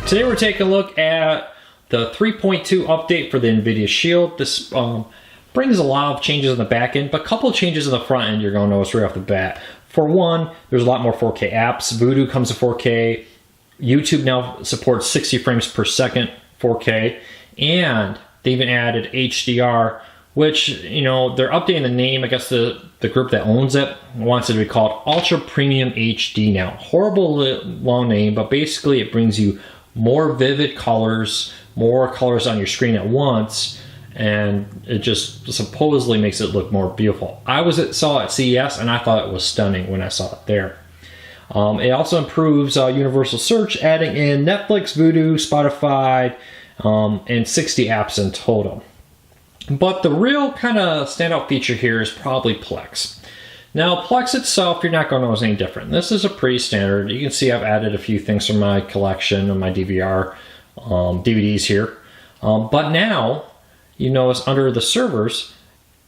Today we're taking a look at the 3.2 update for the Nvidia Shield. This brings a lot of changes in the back end, but a couple of changes in the front end you're going to notice right off the bat. For one, there's a lot more 4K apps. Voodoo comes to 4K. YouTube now supports 60 frames per second 4K, and they even added HDR, which, you know, they're updating the name. I guess the group that owns it wants it to be called Ultra Premium HD now. Horrible long name, but basically it brings you more vivid colors, more colors on your screen at once, and it just supposedly makes it look more beautiful. Saw it at CES and I thought it was stunning when I saw it there. It also improves universal search, adding in Netflix, Voodoo, Spotify, and 60 apps in total. But the real kind of standout feature here is probably Plex. Now, Plex itself, you're not going to notice any different. This is a pretty standard. You can see I've added a few things from my collection of my DVR DVDs here. But now, you notice under the servers,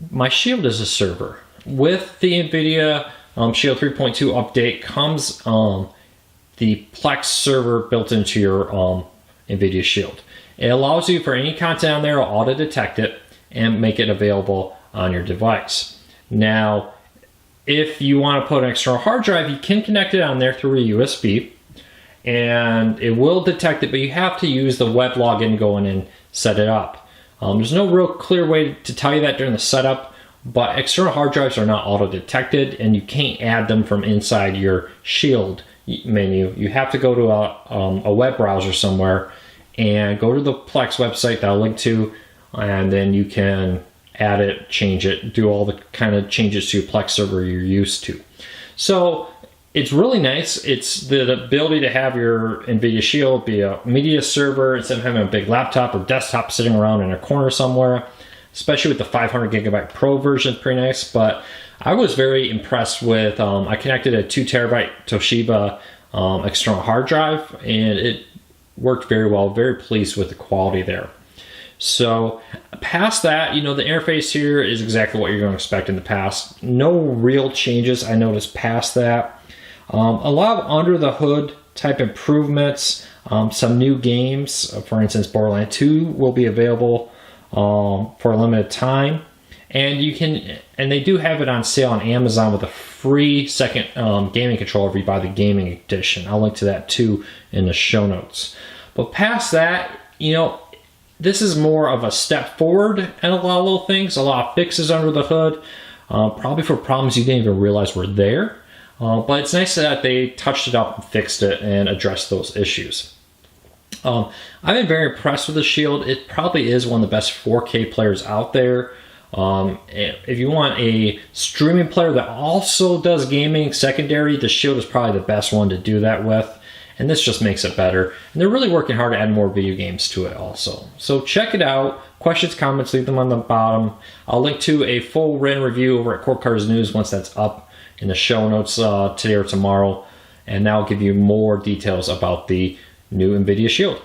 my Shield is a server. With the Nvidia Shield 3.2 update comes the Plex server built into your Nvidia Shield. It allows you for any content on there to auto-detect it and make it available on your device. Now, if you want to put an external hard drive, you can connect it on there through a USB, and it will detect it, but you have to use the web login to go in and set it up. There's no real clear way to tell you that during the setup, but external hard drives are not auto-detected, and you can't add them from inside your Shield menu. You have to go to a web browser somewhere and go to the Plex website that I'll link to, and then you can add it, change it, do all the kind of changes to your Plex server you're used to. So it's really nice. It's the ability to have your Nvidia Shield be a media server instead of having a big laptop or desktop sitting around in a corner somewhere, especially with the 500 gigabyte Pro version. Pretty nice. But I was very impressed with, I connected a 2 terabyte Toshiba external hard drive, and it worked very well. Very pleased with the quality there. So past that, you know, the interface here is exactly what you're going to expect in the past. No real changes I noticed past that. A lot of under the hood type improvements, some new games. For instance, Borderlands 2 will be available for a limited time, and they do have it on sale on Amazon with a free second gaming controller if you buy the gaming edition. I'll link to that too in the show notes. But past that, you know, this is more of a step forward and a lot of little things, a lot of fixes under the hood, probably for problems you didn't even realize were there. But it's nice that they touched it up and fixed it and addressed those issues. I've been very impressed with the Shield. It probably is one of the best 4K players out there. If you want a streaming player that also does gaming secondary, the Shield is probably the best one to do that with. And this just makes it better. And they're really working hard to add more video games to it also. So check it out. Questions, comments, leave them on the bottom. I'll link to a full written review over at Cord Cutters News once that's up in the show notes today or tomorrow. And that'll give you more details about the new Nvidia Shield.